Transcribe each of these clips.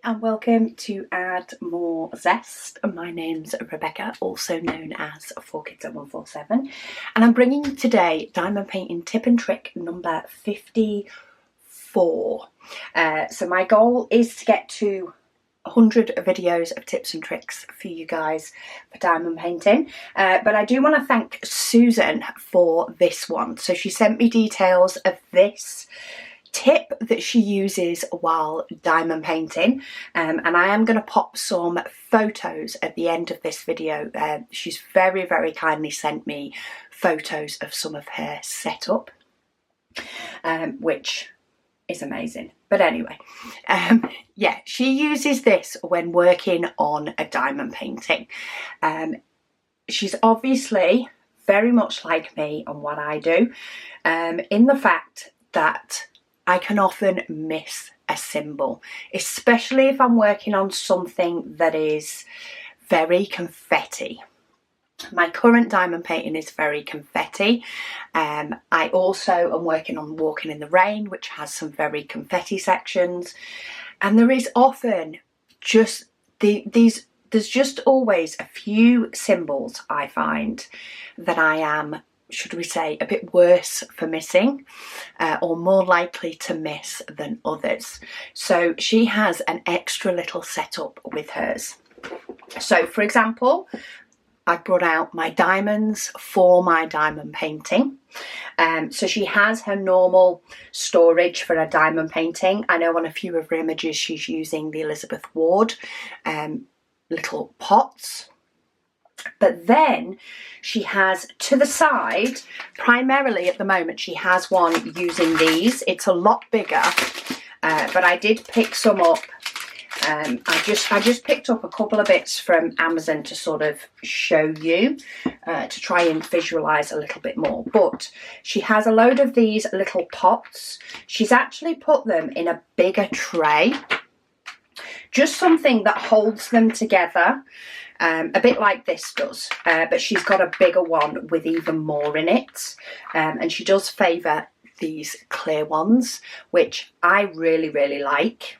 and welcome to Add More Zest. My name's Rebecca, also known as 4Kids at 147, and I'm bringing you today diamond painting tip and trick number 54. So my goal is to get to 100 videos of tips and tricks for you guys for diamond painting, but I do want to thank Susan for this one. So she sent me details of this tip that she uses while diamond painting, and I am going to pop some photos at the end of this video. She's very kindly sent me photos of some of her setup, which is amazing. But anyway, yeah, she uses this when working on a diamond painting. She's obviously very much like me on what I do, in the fact that I can often miss a symbol, especially if I'm working on something that is very confetti. My current diamond painting is very confetti. I also am working on Walking in the Rain, which has some very confetti sections. And there is often just there's just always a few symbols I find that I am, should we say, a bit worse for missing, or more likely to miss than others. So she has an extra little setup with hers. So for example, I brought out my diamonds for my diamond painting. So she has her normal storage for a diamond painting. I know on a few of her images she's using the Elizabeth Ward little pots. But then she has to the side, primarily at the moment, she has one using these. It's a lot bigger, but I did pick some up. I just picked up a couple of bits from Amazon to sort of show you, to try and visualise a little bit more. But she has a load of these little pots. She's actually put them in a bigger tray, just something that holds them together. A bit like this does, but she's got a bigger one with even more in it, and she does favour these clear ones, which I really like,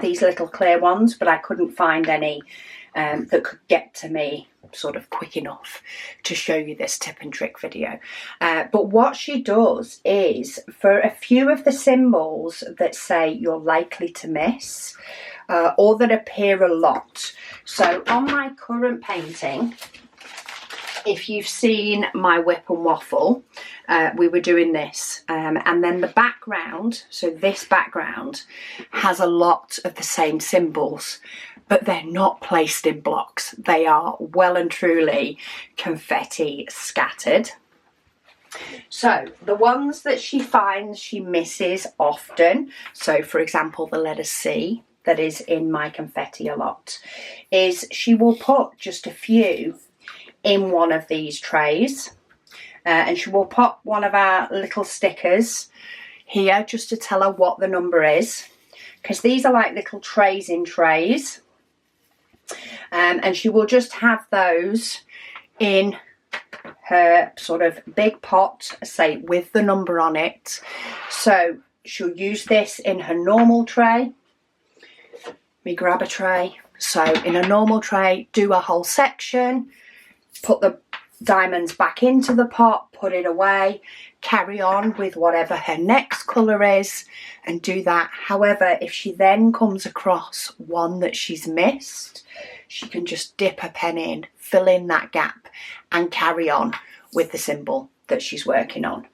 these little clear ones, but I couldn't find any that could get to me sort of quick enough to show you this tip and trick video. But what she does is, for a few of the symbols that say you're likely to miss, or that appear a lot. So on my current painting, if you've seen my whip and waffle, we were doing this, and then the background, so this background has a lot of the same symbols, but they're not placed in blocks. They are well and truly confetti scattered. So the ones that she finds she misses often, so for example the letter C that is in my confetti a lot, is she will put just a few in one of these trays, and she will pop one of our little stickers here just to tell her what the number is, because these are like little trays in trays, and she will just have those in her sort of big pot, say, with the number on it. So she'll use this in her normal tray. Me grab a tray. So in a normal tray, do a whole section, put the diamonds back into the pot, put it away, carry on with whatever her next colour is, and do that. However, if she then comes across one that she's missed, she can just dip her pen in, fill in that gap, and carry on with the symbol that she's working on.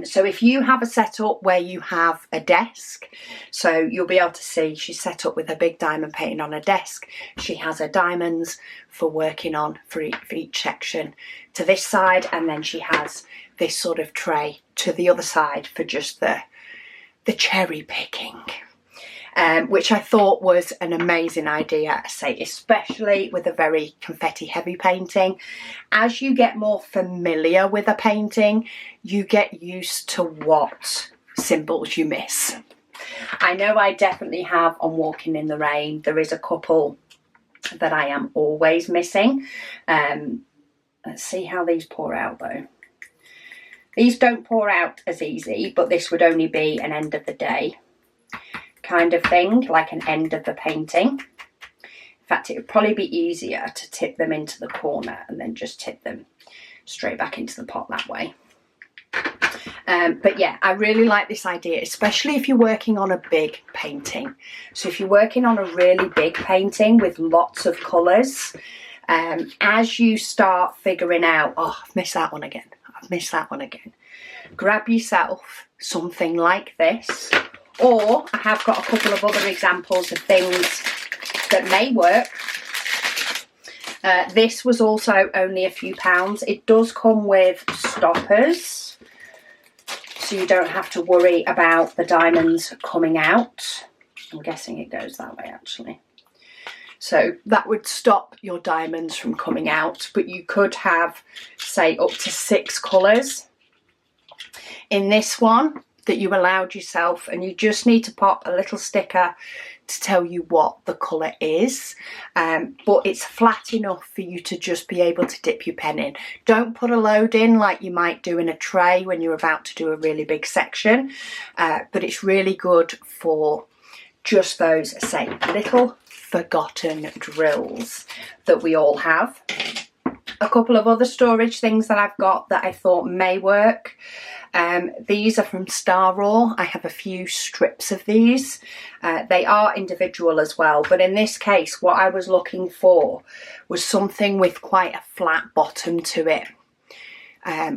So if you have a setup where you have a desk, so you'll be able to see she's set up with her big diamond painting on a desk. She has her diamonds for working on for each section to this side, and then she has this sort of tray to the other side for just the cherry picking. Which I thought was an amazing idea, I say, especially with a very confetti heavy painting. As you get more familiar with a painting, you get used to what symbols you miss. I know I definitely have on Walking in the Rain. There is a couple that I am always missing. Let's see how these pour out though. These don't pour out as easy, but this would only be an end of the day kind of thing, like an end of the painting. In fact, it would probably be easier to tip them into the corner and then just tip them straight back into the pot that way. But yeah, I really like this idea, especially if you're working on a big painting. So if you're working on a really big painting with lots of colours, as you start figuring out, oh, I've missed that one again, grab yourself something like this, or I have got a couple of other examples of things that may work. This was also only a few pounds. It does come with stoppers, so you don't have to worry about the diamonds coming out. I'm guessing it goes that way actually. So that would stop your diamonds from coming out, but you could have, say, up to 6 colours in this one that you allowed yourself, and you just need to pop a little sticker to tell you what the colour is, but it's flat enough for you to just be able to dip your pen in. Don't put a load in like you might do in a tray when you're about to do a really big section, but it's really good for just those, say, little forgotten drills that we all have. A couple of other storage things that I've got that I thought may work. These are from Star Raw. I have a few strips of these. They are individual as well, but in this case what I was looking for was something with quite a flat bottom to it,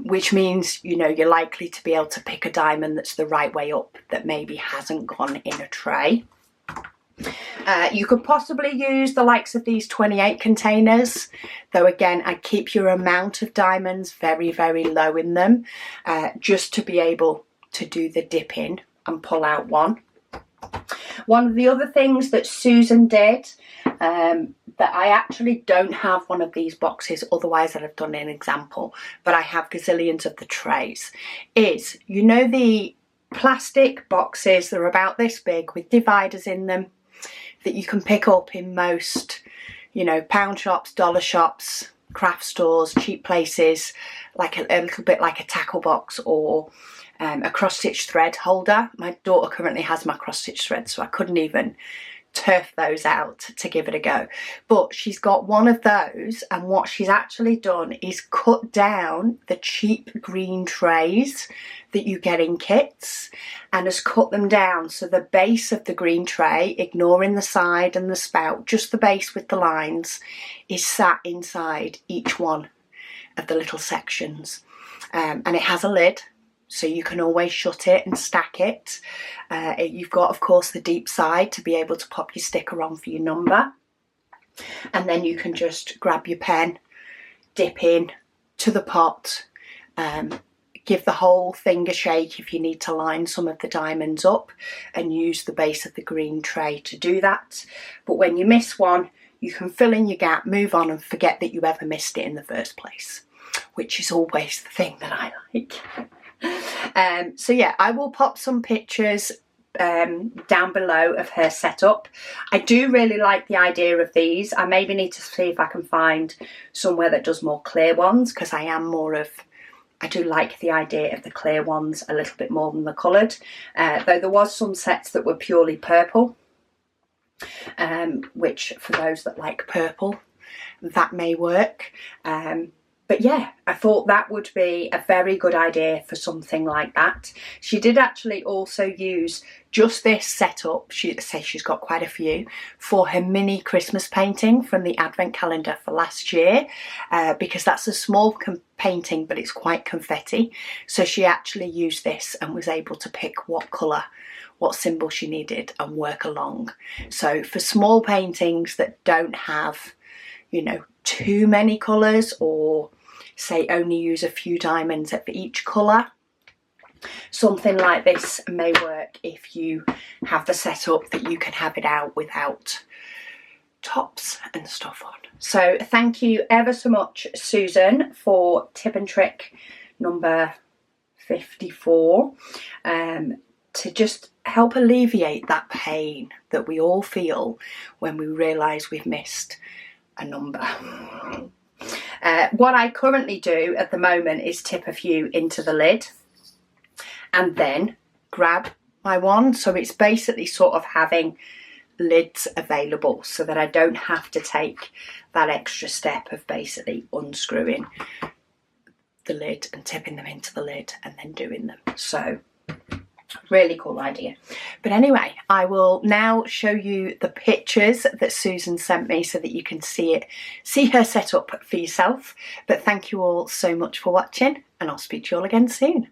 which means, you know, you're likely to be able to pick a diamond that's the right way up that maybe hasn't gone in a tray. You could possibly use the likes of these 28 containers, though again I'd keep your amount of diamonds very, very low in them, just to be able to do the dip in and pull out one. One of the other things that Susan did, that I actually don't have one of these boxes, otherwise I'd have done an example, but I have gazillions of the trays, is, you know, the plastic boxes, they're about this big with dividers in them, that you can pick up in most, you know, pound shops, dollar shops, craft stores, cheap places, like a little bit like a tackle box or a cross-stitch thread holder. My daughter currently has my cross-stitch thread, so I couldn't even turf those out to give it a go. But she's got one of those, and what she's actually done is cut down the cheap green trays that you get in kits, and has cut them down so the base of the green tray, ignoring the side and the spout, just the base with the lines, is sat inside each one of the little sections, and it has a lid, so you can always shut it and stack it. You've got, of course, the deep side to be able to pop your sticker on for your number, and then you can just grab your pen, dip in to the pot, give the whole thing a shake if you need to line some of the diamonds up, and use the base of the green tray to do that. But when you miss one, you can fill in your gap, move on, and forget that you ever missed it in the first place, which is always the thing that I like. So yeah, I will pop some pictures down below of her setup. I do really like the idea of these. I maybe need to see if I can find somewhere that does more clear ones, because I do like the idea of the clear ones a little bit more than the coloured, though there was some sets that were purely purple, which for those that like purple, that may work. But yeah, I thought that would be a very good idea for something like that. She did actually also use just this setup, she says she's got quite a few, for her mini Christmas painting from the advent calendar for last year, because that's a small painting but it's quite confetti. So she actually used this and was able to pick what colour, what symbol she needed and work along. So for small paintings that don't have, you know, too many colours, or say only use a few diamonds for each colour, something like this may work if you have the setup that you can have it out without tops and stuff on. So thank you ever so much, Susan, for tip and trick number 54, to just help alleviate that pain that we all feel when we realise we've missed a number. What I currently do at the moment is tip a few into the lid and then grab my one, so it's basically sort of having lids available so that I don't have to take that extra step of basically unscrewing the lid and tipping them into the lid and then doing them. So really cool idea. But anyway, I will now show you the pictures that Susan sent me so that you can see her set up for yourself. But thank you all so much for watching, and I'll speak to you all again soon.